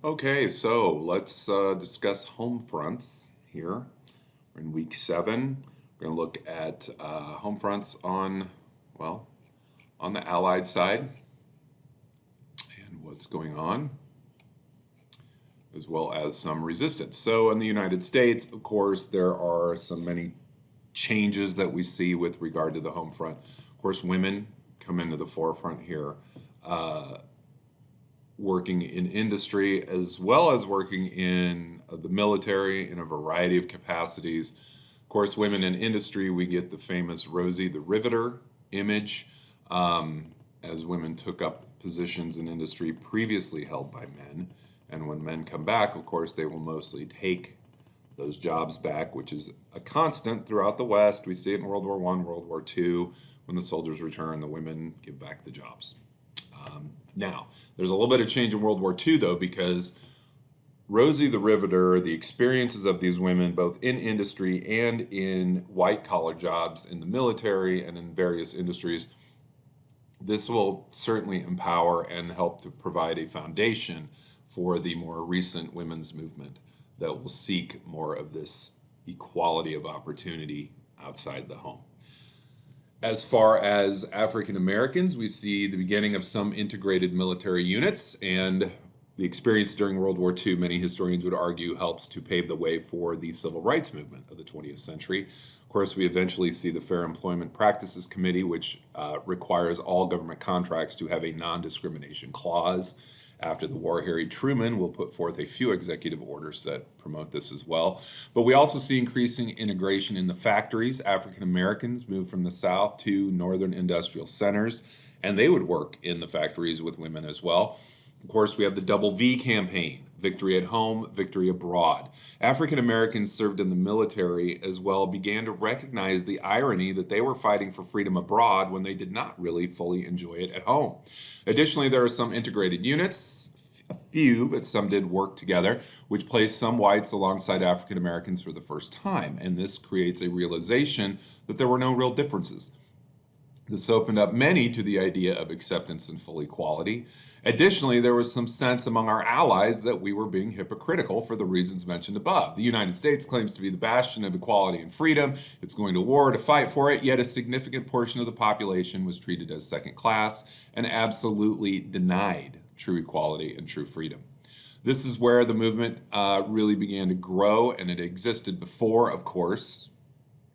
Okay, so let's discuss home fronts here. We're in week 7. We're going to look at home fronts well, on the Allied side and what's going on, as well as some resistance. So in the United States, of course, there are many changes that we see with regard to the home front. Of course, women come into the forefront here. Working in industry as well as working in the military in a variety of capacities. Of course, women in industry, we get the famous Rosie the Riveter image, as women took up positions in industry previously held by men. And when men come back, of course, they will mostly take those jobs back, which is a constant throughout the West. We see it in World War I, World War II. When the soldiers return, the women give back the jobs. Now, there's a little bit of change in World War II, though, because Rosie the Riveter, the experiences of these women, both in industry and in white collar jobs in the military and in various industries, this will certainly empower and help to provide a foundation for the more recent women's movement that will seek more of this equality of opportunity outside the home. As far as African Americans, we see the beginning of some integrated military units, and the experience during World War II, many historians would argue, helps to pave the way for the civil rights movement of the 20th century. Of course, we eventually see the Fair Employment Practices Committee, which requires all government contracts to have a non-discrimination clause. After the war, Harry Truman will put forth a few executive orders that promote this as well. But we also see increasing integration in the factories. African Americans move from the South to northern industrial centers, and they would work in the factories with women as well. Of course, we have the Double V campaign, victory at home, victory abroad. African Americans served in the military as well began to recognize the irony that they were fighting for freedom abroad when they did not really fully enjoy it at home. Additionally, there are some integrated units, a few, but some did work together, which placed some whites alongside African Americans for the first time. And this creates a realization that there were no real differences. This opened up many to the idea of acceptance and full equality. Additionally, there was some sense among our allies that we were being hypocritical for the reasons mentioned above. The United States claims to be the bastion of equality and freedom. It's going to war to fight for it, yet a significant portion of the population was treated as second class and absolutely denied true equality and true freedom. This is where the movement really began to grow, and it existed before, of course,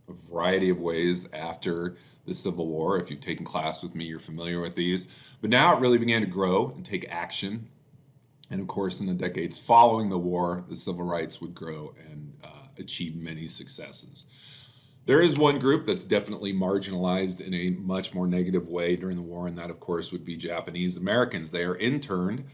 a variety of ways after the Civil War. If you've taken class with me, you're familiar with these. But now it really began to grow and take action. And of course, in the decades following the war, the civil rights would grow and achieve many successes. There is one group that's definitely marginalized in a much more negative way during the war, and that, of course, would be Japanese Americans. They are interned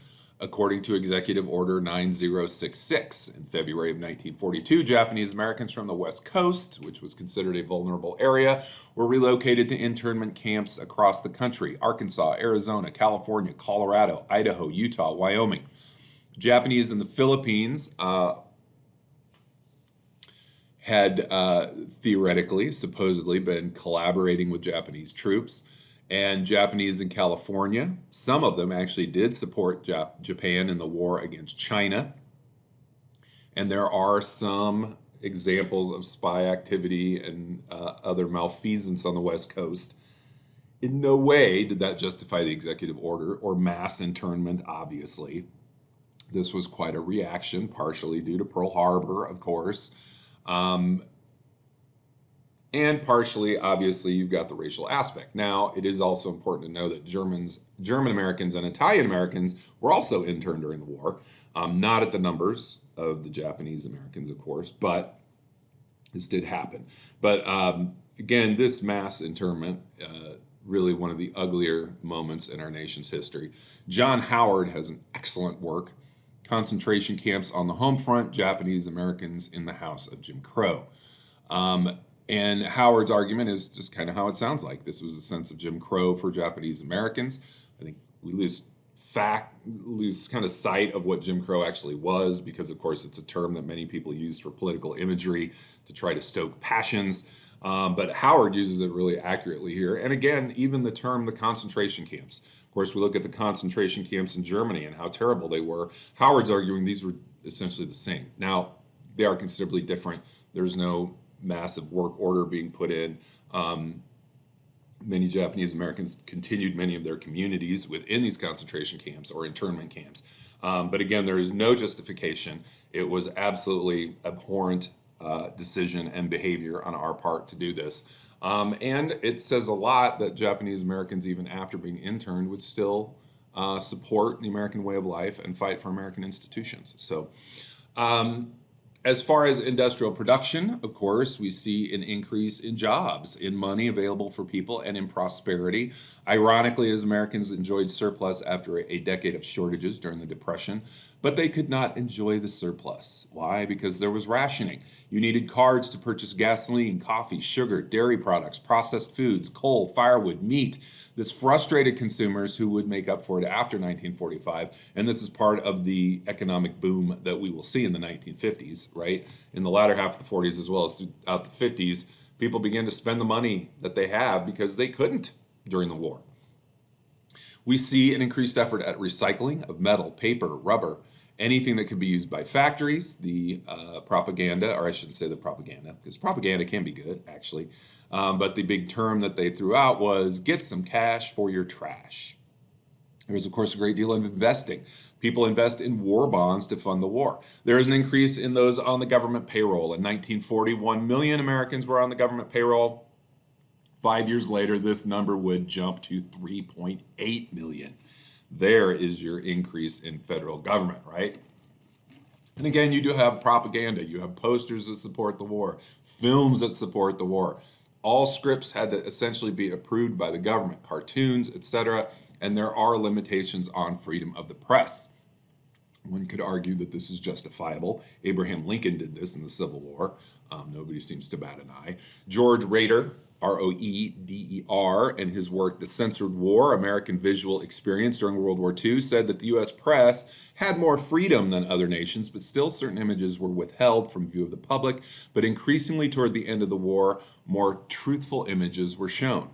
according to Executive Order 9066. In February of 1942, Japanese Americans from the West Coast, which was considered a vulnerable area, were relocated to internment camps across the country: Arkansas, Arizona, California, Colorado, Idaho, Utah, Wyoming. Japanese in the Philippines had theoretically, supposedly, been collaborating with Japanese troops. And Japanese in California, some of them actually did support Japan in the war against China. And there are some examples of spy activity and other malfeasance on the West Coast. In no way did that justify the executive order or mass internment, obviously. This was quite a reaction, partially due to Pearl Harbor, of course. And partially, obviously, you've got the racial aspect. Now, it is also important to know that German Americans and Italian Americans were also interned during the war. Not at the numbers of the Japanese Americans, of course, but this did happen. But again, this mass internment, really one of the uglier moments in our nation's history. John Howard has an excellent work, Concentration Camps on the Home Front, Japanese Americans in the House of Jim Crow. And Howard's argument is just kind of how it sounds like. This was a sense of Jim Crow for Japanese Americans. I think we lose kind of sight of what Jim Crow actually was, because of course it's a term that many people use for political imagery to try to stoke passions. But Howard uses it really accurately here. And again, even the term the concentration camps. Of course, we look at the concentration camps in Germany and how terrible they were. Howard's arguing these were essentially the same. Now, they are considerably different. There's no massive work order being put in. Many Japanese Americans continued many of their communities within these concentration camps or internment camps. But again, there is no justification. It was absolutely abhorrent decision and behavior on our part to do this. And it says a lot that Japanese Americans, even after being interned, would still support the American way of life and fight for American institutions. So, as far as industrial production, of course, we see an increase in jobs, in money available for people, and in prosperity. Ironically, as Americans enjoyed surplus after a decade of shortages during the Depression, but they could not enjoy the surplus. Why? Because there was rationing. You needed cards to purchase gasoline, coffee, sugar, dairy products, processed foods, coal, firewood, meat. This frustrated consumers who would make up for it after 1945, and this is part of the economic boom that we will see in the 1950s, right? In the latter half of the 40s as well as throughout the 50s, people began to spend the money that they have because they couldn't during the war. We see an increased effort at recycling of metal, paper, rubber, anything that could be used by factories. The propaganda, or I shouldn't say the propaganda, because propaganda can be good, actually. But the big term that they threw out was get some cash for your trash. There's, of course, a great deal of investing. People invest in war bonds to fund the war. There is an increase in those on the government payroll. In 1940, 1 million Americans were on the government payroll. 5 years later, this number would jump to 3.8 million. There is your increase in federal government, right? And again, you do have propaganda. You have posters that support the war, films that support the war. All scripts had to essentially be approved by the government, cartoons, etc. And there are limitations on freedom of the press. One could argue that this is justifiable. Abraham Lincoln did this in the Civil War. Nobody seems to bat an eye. George Rader, Roeder, and his work, The Censored War, American Visual Experience during World War II, said that the U.S. press had more freedom than other nations, but still certain images were withheld from view of the public. But increasingly toward the end of the war, more truthful images were shown.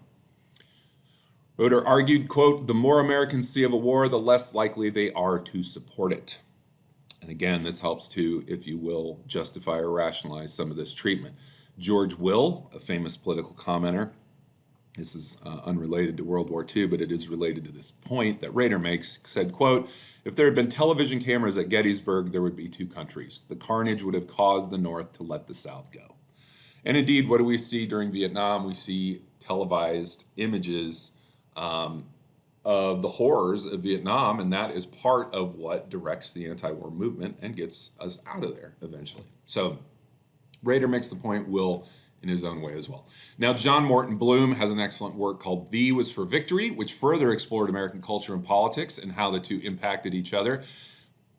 Roeder argued, quote, the more Americans see of a war, the less likely they are to support it. And again, this helps to, if you will, justify or rationalize some of this treatment. George Will, a famous political commenter, this is unrelated to World War II, but it is related to this point that Rader makes, said, quote, if there had been television cameras at Gettysburg, there would be two countries. The carnage would have caused the North to let the South go. And indeed, what do we see during Vietnam? We see televised images of the horrors of Vietnam, and that is part of what directs the anti-war movement and gets us out of there eventually. So Rader makes the point, Will in his own way as well. Now, John Morton Bloom has an excellent work called V was for Victory, which further explored American culture and politics and how the two impacted each other.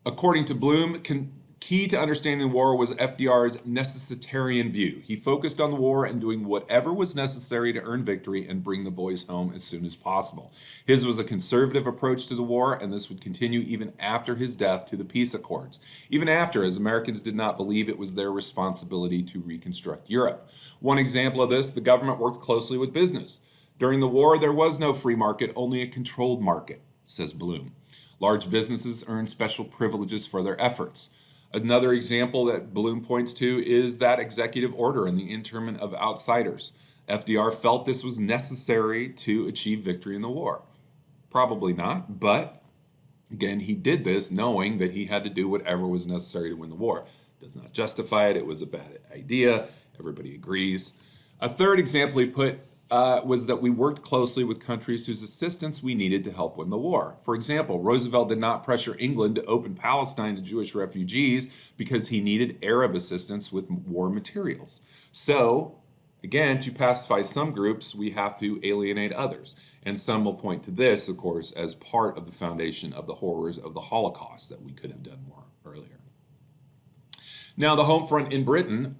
According to Bloom, key to understanding the war was FDR's necessitarian view. He focused on the war and doing whatever was necessary to earn victory and bring the boys home as soon as possible. His was a conservative approach to the war, and this would continue even after his death to the peace accords. Even after, as Americans did not believe it was their responsibility to reconstruct Europe. One example of this, the government worked closely with business. During the war, there was no free market, only a controlled market, says Bloom. Large businesses earned special privileges for their efforts. Another example that Bloom points to is that executive order and the internment of outsiders. FDR felt this was necessary to achieve victory in the war. Probably not, but again, he did this knowing that he had to do whatever was necessary to win the war. Does not justify it. It was a bad idea. Everybody agrees. A third example he put was that we worked closely with countries whose assistance we needed to help win the war. For example, Roosevelt did not pressure England to open Palestine to Jewish refugees because he needed Arab assistance with war materials. So, again, to pacify some groups, we have to alienate others. And some will point to this, of course, as part of the foundation of the horrors of the Holocaust, that we could have done more earlier. Now, the home front in Britain,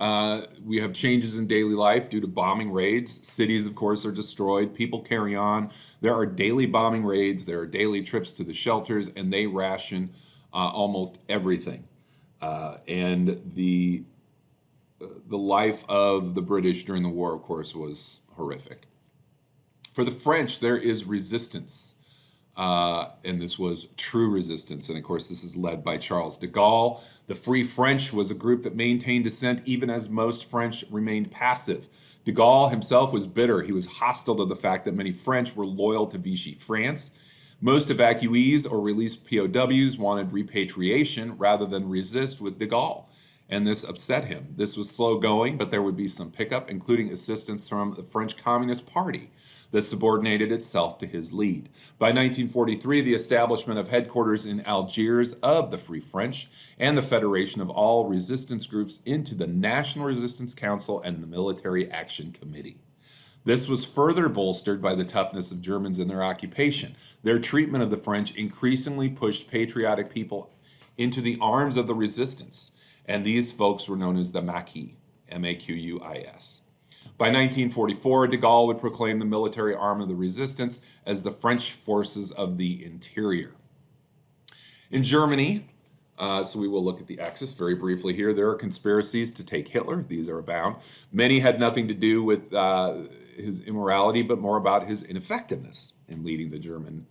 we have changes in daily life due to bombing raids. Cities, of course, are destroyed. People carry on. There are daily bombing raids. There are daily trips to the shelters, and they ration almost everything. And the life of the British during the war, of course, was horrific. For the French, there is resistance. and this was true resistance. And of course, this is led by Charles de Gaulle. The Free French was a group that maintained dissent even as most French remained passive. De Gaulle himself was bitter. He was hostile to the fact that many French were loyal to Vichy France. Most evacuees or released POWs wanted repatriation rather than resist with de Gaulle, and this upset him. This was slow going, but there would be some pickup, including assistance from the French Communist Party that subordinated itself to his lead. By 1943, the establishment of headquarters in Algiers of the Free French and the federation of all resistance groups into the National Resistance Council and the Military Action Committee. This was further bolstered by the toughness of Germans in their occupation. Their treatment of the French increasingly pushed patriotic people into the arms of the resistance, and these folks were known as the Maquis, M-A-Q-U-I-S. By 1944, de Gaulle would proclaim the military arm of the resistance as the French forces of the interior. In Germany, so we will look at the axis very briefly here. There are conspiracies to take Hitler. These are abound. Many had nothing to do with his immorality, but more about his ineffectiveness in leading the German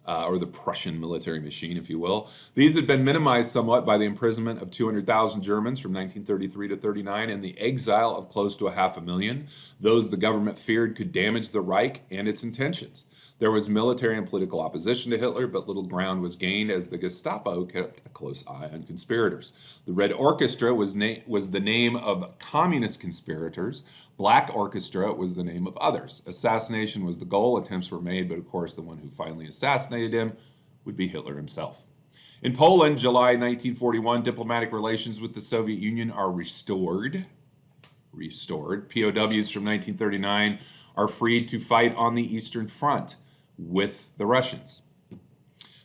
or the Prussian military machine, if you will. These had been minimized somewhat by the imprisonment of 200,000 Germans from 1933 to 39 and the exile of close to 500,000. Those the government feared could damage the Reich and its intentions. There was military and political opposition to Hitler, but little ground was gained as the Gestapo kept a close eye on conspirators. The Red Orchestra was the name of communist conspirators. Black Orchestra was the name of others. Assassination was the goal. Attempts were made, but of course the one who finally assassinated him would be Hitler himself. In Poland, July 1941, diplomatic relations with the Soviet Union are restored. POWs from 1939 are freed to fight on the Eastern Front with the Russians.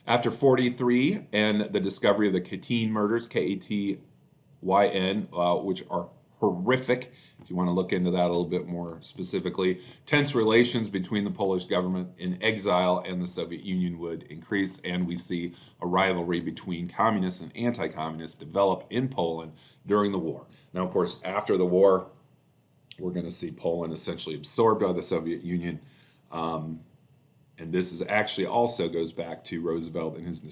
After 43 and the discovery of the Katyn murders, K-A-T-Y-N, which are horrific, if you want to look into that a little bit more specifically, tense relations between the Polish government in exile and the Soviet Union would increase, and we see a rivalry between communists and anti-communists develop in Poland during the war. Now, of course, after the war, we're going to see Poland essentially absorbed by the Soviet Union. And this is actually also goes back to Roosevelt and his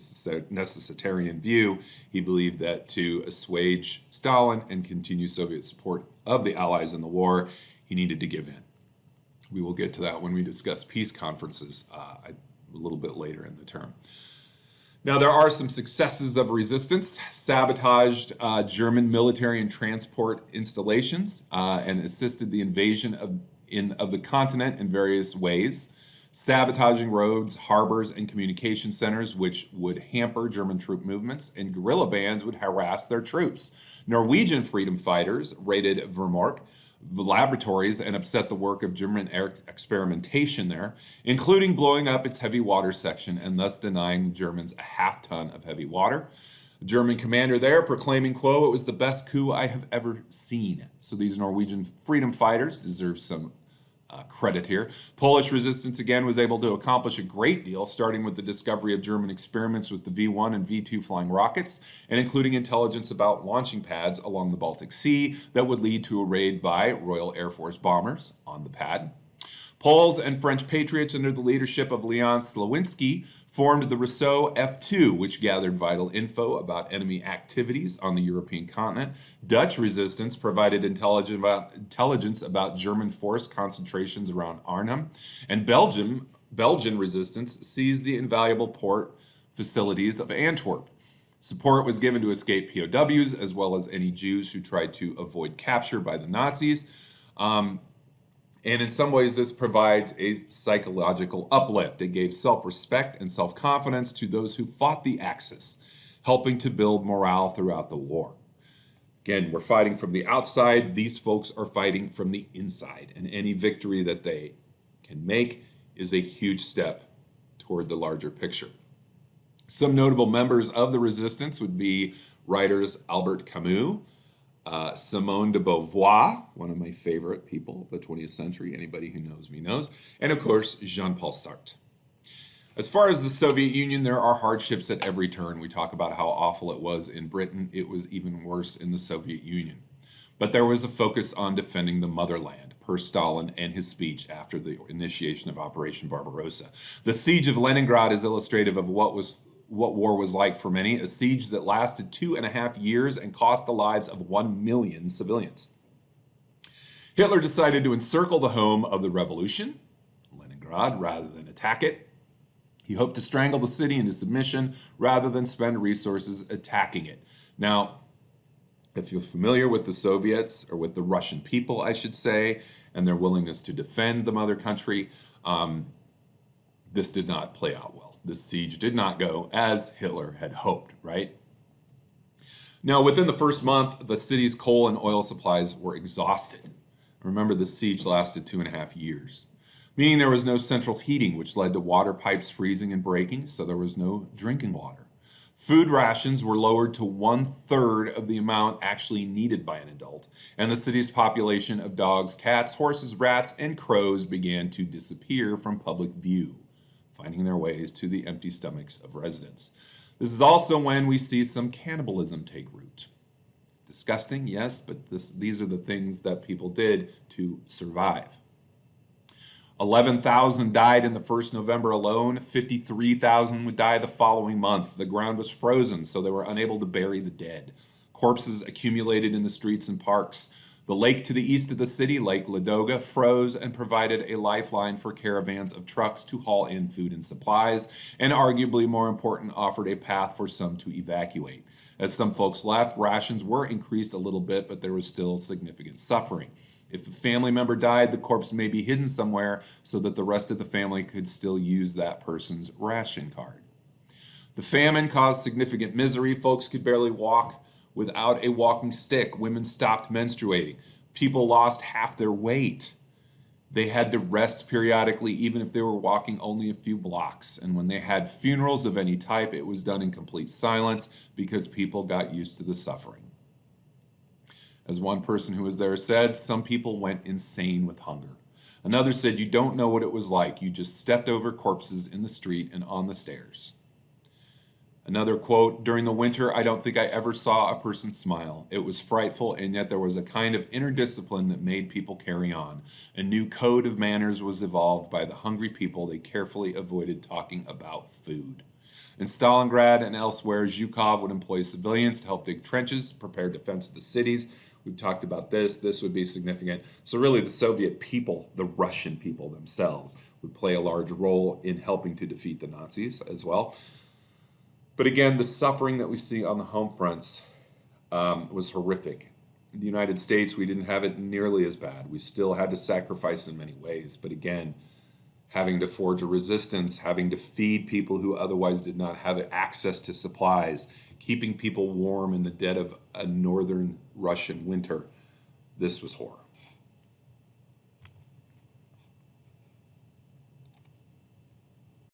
necessitarian view. He believed that to assuage Stalin and continue Soviet support of the Allies in the war, he needed to give in. We will get to that when we discuss peace conferences a little bit later in the term. Now, there are some successes of resistance. Sabotaged German military and transport installations and assisted the invasion of the continent in various ways. Sabotaging roads, harbors, and communication centers, which would hamper German troop movements, and guerrilla bands would harass their troops. Norwegian freedom fighters raided Wehrmacht laboratories and upset the work of German air experimentation there, including blowing up its heavy water section and thus denying Germans a half-ton of heavy water. The German commander there proclaiming, quote, "It was the best coup I have ever seen." So these Norwegian freedom fighters deserve some credit here. Polish resistance again was able to accomplish a great deal, starting with the discovery of German experiments with the V-1 and V-2 flying rockets, and including intelligence about launching pads along the Baltic Sea that would lead to a raid by Royal Air Force bombers on the pad. Poles and French patriots under the leadership of Leon Slawinski formed the Rousseau F2, which gathered vital info about enemy activities on the European continent. Dutch resistance provided intelligence about German force concentrations around Arnhem. And Belgian resistance seized the invaluable port facilities of Antwerp. Support was given to escaped POWs, as well as any Jews who tried to avoid capture by the Nazis. And in some ways, this provides a psychological uplift. It gave self-respect and self-confidence to those who fought the Axis, helping to build morale throughout the war. Again, we're fighting from the outside. These folks are fighting from the inside. And any victory that they can make is a huge step toward the larger picture. Some notable members of the resistance would be writers Albert Camus, Simone de Beauvoir, one of my favorite people of the 20th century, anybody who knows me knows, and of course, Jean-Paul Sartre. As far as the Soviet Union, there are hardships at every turn. We talk about how awful it was in Britain. It was even worse in the Soviet Union. But there was a focus on defending the motherland, per Stalin and his speech after the initiation of Operation Barbarossa. The siege of Leningrad is illustrative of what war was like for many, a siege that lasted 2.5 years and cost the lives of 1 million civilians. Hitler decided to encircle the home of the revolution, Leningrad, rather than attack it. He hoped to strangle the city into submission rather than spend resources attacking it. Now, if you're familiar with the Soviets, or with the Russian people, I should say, and their willingness to defend the mother country, this did not play out well. This siege did not go as Hitler had hoped, right? Now, within the first month, the city's coal and oil supplies were exhausted. Remember, the siege lasted 2.5 years, meaning there was no central heating, which led to water pipes freezing and breaking, so there was no drinking water. Food rations were lowered to 1/3 of the amount actually needed by an adult, and the city's population of dogs, cats, horses, rats, and crows began to disappear from public view, finding their ways to the empty stomachs of residents. This is also when we see some cannibalism take root. Disgusting, yes, but these are the things that people did to survive. 11,000 died in the first November alone. 53,000 would die the following month. The ground was frozen, so they were unable to bury the dead. Corpses accumulated in the streets and parks. The lake to the east of the city, Lake Ladoga, froze and provided a lifeline for caravans of trucks to haul in food and supplies, and arguably more important, offered a path for some to evacuate. As some folks left, rations were increased a little bit, but there was still significant suffering. If a family member died, the corpse may be hidden somewhere so that the rest of the family could still use that person's ration card. The famine caused significant misery. Folks could barely walk without a walking stick. Women stopped menstruating. People lost half their weight. They had to rest periodically, even if they were walking only a few blocks. And when they had funerals of any type, it was done in complete silence because people got used to the suffering. As one person who was there said, some people went insane with hunger. Another said, you don't know what it was like. You just stepped over corpses in the street and on the stairs. Another quote, during the winter, I don't think I ever saw a person smile. It was frightful, and yet there was a kind of inner discipline that made people carry on. A new code of manners was evolved by the hungry people. They carefully avoided talking about food. In Stalingrad and elsewhere, Zhukov would employ civilians to help dig trenches, prepare defense of the cities. We've talked about this. This would be significant. So really the Soviet people, the Russian people themselves, would play a large role in helping to defeat the Nazis as well. But again, the suffering that we see on the home fronts was horrific. In the United States, we didn't have it nearly as bad. We still had to sacrifice in many ways. But again, having to forge a resistance, having to feed people who otherwise did not have access to supplies, keeping people warm in the dead of a northern Russian winter, this was horror.